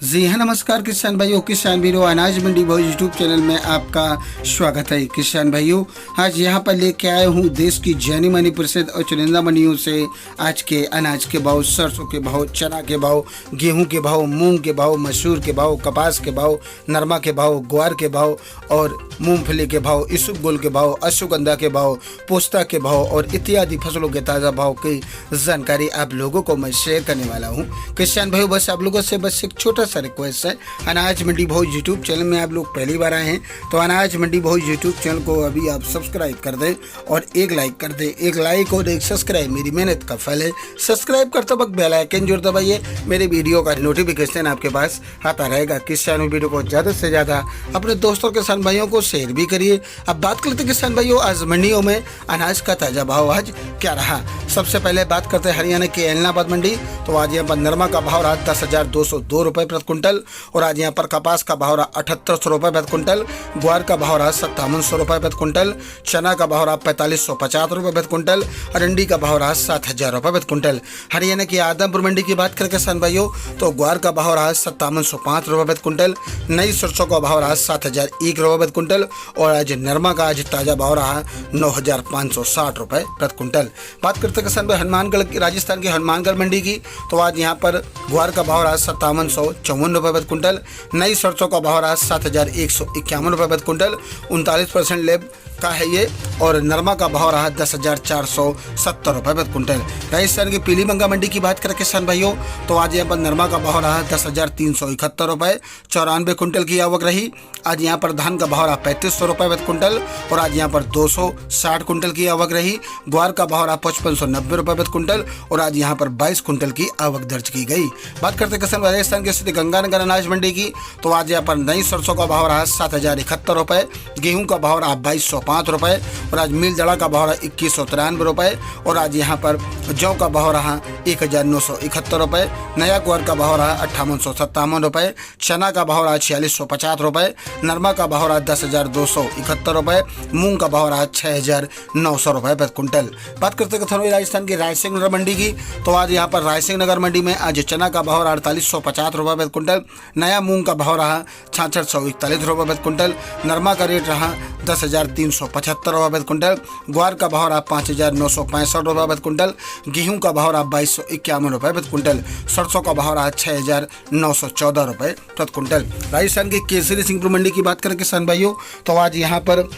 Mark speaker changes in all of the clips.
Speaker 1: जी हाँ, नमस्कार किसान भाइयों, किसान वीरों, अनाज मंडी भाई यूट्यूब चैनल में आपका स्वागत है। किसान भाइयों, आज यहाँ पर लेके आया हूँ देश की जानी मानी प्रसिद्ध और चुनिंदा मंडियों से आज के अनाज के भाव, सरसों के भाव, चना के भाव, गेहूं के भाव, मूंग के भाव, मसूर के भाव, कपास के भाव, नरमा के भाव, ग्वार के भाव और मूंगफली के भाव, इसबगोल के भाव, अश्वगंधा के भाव, पोस्ता के भाव और इत्यादि फसलों के ताज़ा भाव की जानकारी आप लोगों को मैं शेयर करने वाला हूँ। किसान भाइयों, बस आप लोगों से बस एक छोटा सा रिक्वेस्ट है, अनाज मंडी भाव यूट्यूब चैनल में आप लोग पहली बार आए हैं तो अनाज मंडी भाव यूट्यूब चैनल को अभी आप सब्सक्राइब कर दें और एक लाइक कर दें। एक लाइक और एक सब्सक्राइब मेरी मेहनत का फल है। सब्सक्राइब करते वक्त बेल आइकन जरूर दबाइए, मेरे वीडियो का नोटिफिकेशन आपके पास आता रहेगा। किसान वीडियो को ज़्यादा से ज़्यादा अपने दोस्तों किसान भाइयों को शेयर भी करिए। अब बात करते हैं किसान भाइयों, आज मंडियों में अनाज का ताज़ा भाव आज क्या रहा। सबसे पहले बात करते हैं हरियाणा की एलनाबाद मंडी। तो आज यहाँ पर नरमा का भाव रहा 10,202 रुपये प्रति कुंटल और आज यहाँ पर कपास का भाव रहा 7800 रुपये प्रति कुंटल, ग्वार का भाव रहा 5700 रुपये प्रति कुंटल, चना का भाव रहा 4550 रुपये प्रति कुंटल, अरंडी का भाव रहा 7000 रुपये प्रति कुंटल। हरियाणा की आदमपुर मंडी की बात करें किसान भाइयों, तो ग्वार का भाव रहा 5705 रुपये प्रति कुंटल, नई सरसों का भाव रहा 7001 रुपये प्रति कुंटल और आज नरमा का आज ताज़ा भाव रहा 9560 रुपये प्रति कुंटल। बात करते किसान भाई हनुमानगढ़, राजस्थान की हनुमानगढ़ मंडी की, तो आज यहाँ पर ग्वार का भाव रहा 5754 रुपये प्रति कुंटल, नई सरसों का भाव रहा 7151 रुपये प्रति कुंटल, 39% लेब का है ये और नरमा का भाव रहा 10,470 रुपये प्रति कुंटल। राजस्थान की पीलीभंगा मंडी की बात करें किसान भाइयों, तो आज यहाँ पर नरमा का भाव रहा 10,371 रुपये, 94 कुंटल की आवक रही। आज यहाँ पर धान का भाव रहा 3500 रुपये प्रति कुंटल और आज यहाँ पर 260 कुंटल की आवक रही। ग्वार का भाव रहा 5590 रुपये प्रति कुंटल और आज यहाँ पर 22 कुंटल की आवक दर्ज की गई। बात करते किसान राजस्थान की स्थिति गंगानगर अनाज मंडी की, तो आज यहाँ पर नई सरसों का भाव रहा 7071 रुपये, गेहूँ का भाव रहा 2205 रुपये और आज मिल दड़ा का भाव रहा 2193 रुपये और आज यहाँ पर जौ का भाव रहा 1971 रुपये, नया ग्वार का भाव रहा 5857 रुपये, चना का भाव रहा 4650 रुपये, नरमा का भाव रहा 10,271 रुपये, मूंग का भाव रहा 6,900 रुपये प्रति कुंटल। बात करते हैं राजस्थान की रायसिंह नगर मंडी की, तो आज यहाँ पर रायसिंह नगर मंडी में आज चना का भाव रहा 4850 रुपये प्रति कुंटल, नया मूंग का भाव रहा 6641 रुपये प्रति कुंटल, नरमा का रेट रहा 10,375 रुपये प्रति कुंटल, ग्वार का भाव रहा 5,965 रुपये प्रति कुंटल, गेहूं का भाव रहा 2251 रुपये प्रति कुंटल, सरसों का भाव रहा 6,914 रुपये प्रति कुंटल। राजस्थान की केसरी सिंहपुर मंडी की बात करें किसान भाइयों, तो आज यहाँ पर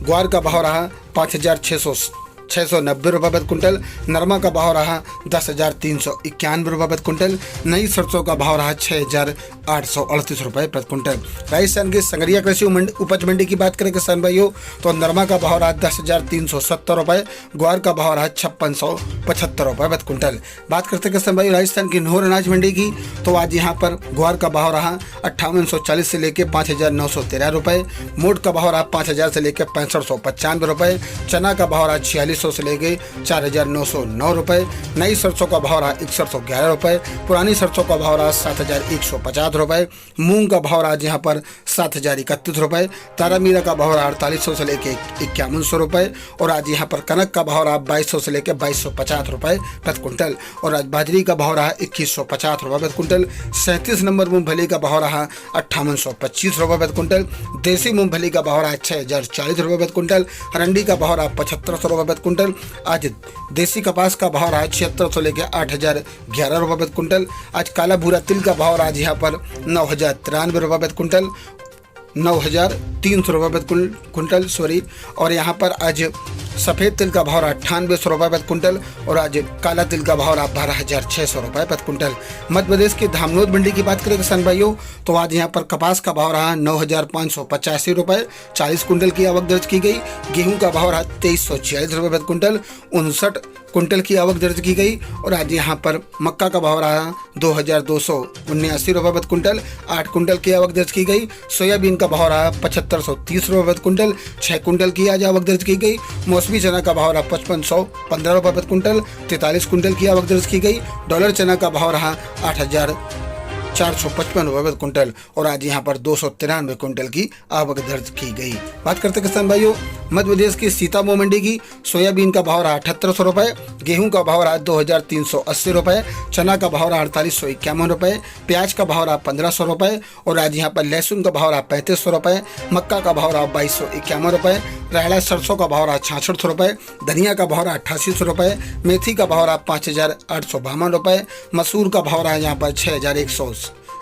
Speaker 1: ग्वार का भाव रहा 5,690 रुपये प्रति कुंटल, नरमा का भाव रहा 10,391 रुपये प्रति कुंटल, नई सरसों का भाव रहा 6,838 रुपये प्रति कुंटल। राजस्थान की संगरिया कृषि उपज मंडी की बात करें किसान भाइयों, तो नरमा का भाव रहा 10,370 रुपये, ग्वार का भाव रहा 5675 रुपये प्रति कुंटल। बात करते किसान भाई राजस्थान की नूर अनाज मंडी की, तो आज यहाँ पर ग्वार का भाव रहा 5840 से लेकर 5,913 रुपये, मोट का भाव रहा 5,000 से लेकर 6595 रुपये, चना का भाव रहा 4600 से लेके 4,909 रुपये, नई सरसों का भाव रहा 6111 रुपये, पुरानी सरसों का भाव रहा 7,150 रुपये, मूंग का भाव रहा यहाँ पर 7,031 रुपये, तारा मीरा का भाव रहा 4800 से लेके 5100 रुपये और आज यहाँ पर कनक का भाव रहा 2200 से लेकर 2250 रुपये प्रति कुंटल और आज बाजरी का भाव रहा 2150 रुपये प्रति कुंटल। 37 नंबर मूंगफली का भाव रहा 5825 रुपये प्रति कुंटल, देसी मूंगफली का भाव रहा 6,040 रुपये प्रति कुंटल, अरंडी का भाव रहा 7500 रुपये प्रति कुंटल, आज देसी कपास का भाव रहा 7600 से लेकर 8,011 रुपये प्रति कुंटल, आज काला भूरा तिल का भाव रहा यहाँ पर 9,093 रुपये प्रति कुंटल, 9,300 रुपये प्रति कुंटल सॉरी, और यहाँ पर आज सफ़ेद तिल का भाव रहा 9800 रुपये प्रति कुंटल और आज काला तिल का भाव रहा 12,600 रुपये प्रति कुंटल। मध्य प्रदेश की धामनोद मंडी की बात करें किसान भाइयों, तो आज यहाँ पर कपास का भाव रहा 9,585 रुपये, 40 कुंटल की आवक दर्ज की गई। गेहूं का भाव रहा 2,346 रुपये प्रति कुंटल, 59 कुंटल की आवक दर्ज की गई और आज यहाँ पर मक्का का भाव रहा 2,279 रुपये प्रति कुंटल, 8 कुंटल की आवक दर्ज की गई। सोयाबीन का भाव रहा 7,530 रुपये प्रति कुंटल, 6 कुंटल की आज आवक दर्ज की गई। मौसमी चना का भाव रहा 5,515 रुपये प्रति कुंटल, 43 कुंटल की आवक दर्ज की गई। डॉलर चना का भाव रहा 8,000 455 रुपये प्रति क्विंटल और आज यहाँ पर 293 क्विंटल की आवक दर्ज की गई। बात करते किसान भाइयों मध्य प्रदेश की सीतामऊ मंडी की। सोयाबीन का भाव रहा 7800 रुपये, गेहूं का भाव रहा 2380 रुपये, चना का भाव रहा 4851 रुपये, प्याज का भाव रहा 1500 रुपये और आज यहाँ पर लहसुन का भाव रहा 3500 रुपये, मक्का का भाव रहा 2251 रुपये, रायला सरसों का भाव रहा 6600 रुपये, धनिया का भाव रहा 8800 रुपये, मेथी का भाव रहा 5852 रुपये, मसूर का भाव रहा यहाँ पर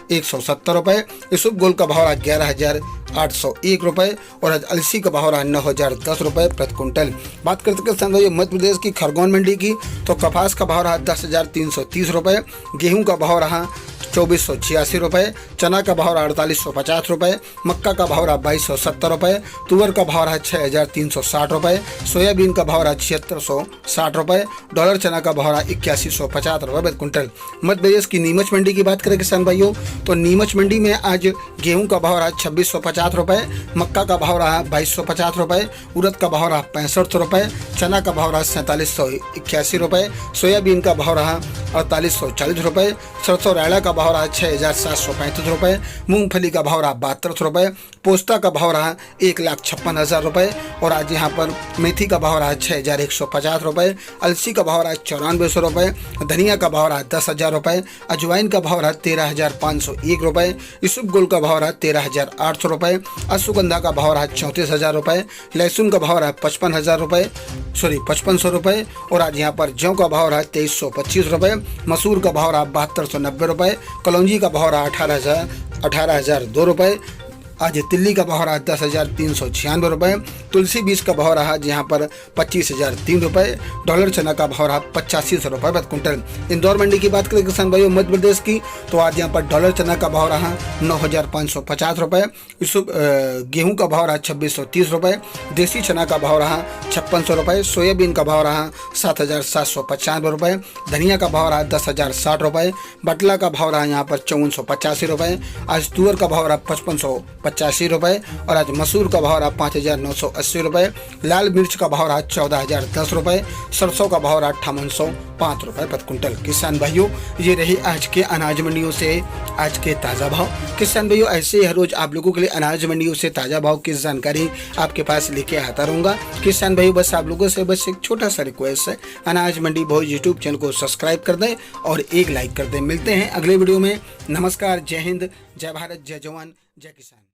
Speaker 1: 6170 रुपये, इसबगोल का भाव रहा 11801 रुपये और आज अलसी का भाव रहा 9010 रुपये प्रति क्विंटल। बात करते हैं मध्य प्रदेश की खरगोन मंडी की। तो कपास का भाव रहा 10,330 रुपये, गेहूं का भाव रहा 2486 रुपये, चना का भाव रहा 4850 रुपये, मक्का का भाव रहा 2270 रुपये, तुअर का भाव रहा 6360 रुपये, सोयाबीन का भाव रहा 7660 रुपये, डॉलर चना का भाव रहा 8150 रुपये प्रति क्विंटल। मध्य प्रदेश की नीमच मंडी की बात करें किसान भाइयों तो नीमच मंडी में आज गेहूं का भाव रहा 2650 रुपये, मक्का का भाव रहा 2250 रुपये, उड़द का भाव रहा 65 रुपये, चना का भाव रहा 4781 रुपये, सोयाबीन का भाव रहा 4840 रुपये, सरसों रायला का भाव रहा 6735 रुपये, मूंगफली का भाव रहा 72 रुपये, पोस्ता का भाव रहा 1,56,000 रुपये और आज यहाँ पर मेथी का भाव रहा 6150 रुपये, अलसी का भाव रहा 9400 रुपये, धनिया का भाव रहा 10,000 रुपये, अजवाइन का भाव रहा 13,501 रुपये, इसबगोल का भाव रहा 13,800 रुपये, अश्वगंधा का भाव रहा 34,000 रुपये, लहसुन का भाव रहा 5500 रुपये और आज यहाँ पर जौ का भाव रहा 2325 रुपये, मसूर का भाव रहा 7290 रुपये, कलौंजी का भाव रहा 18,002 रुपये, आज तिल्ली का भाव रहा 10,396 रुपये, तुलसी बीज का भाव रहा यहाँ पर 25,003 रुपये, डॉलर चना का भाव रहा 8500 रुपये प्रति क्विंटल। इंदौर मंडी की बात करें किसान भाइयों मध्य प्रदेश की तो आज यहाँ पर डॉलर चना का भाव रहा 9,550 रुपये, गेहूं का भाव रहा 2630 रुपये, देसी चना का भाव रहा 5600 रुपये, सोयाबीन का भाव रहा 7,795 रुपये, धनिया का भाव रहा 10,060 रुपये, बटला का भाव रहा यहाँ पर 5485 रुपये, आज तुअर का भाव रहा 5585 रुपये और आज मसूर का भाव रहा 5,980 रुपये, लाल मिर्च का भाव रहा 14,010 रुपये, सरसों का भाव रहा 5805 रुपये प्रति क्विंटल। किसान भाइयों ये रही आज के अनाज मंडियों से आज के ताज़ा भाव। किसान भाइयों ऐसे हर रोज आप लोगों के लिए अनाज मंडियों से ताज़ा भाव की जानकारी आपके पास लेके आता रहूँगा। किसान भाइयों बस आप लोगों से बस एक छोटा सा रिक्वेस्ट है, अनाज मंडी भोज यूट्यूब चैनल को सब्सक्राइब कर दें और एक लाइक कर दें। मिलते हैं अगले वीडियो में। नमस्कार, जय हिंद, जय भारत, जय जवान, जय किसान।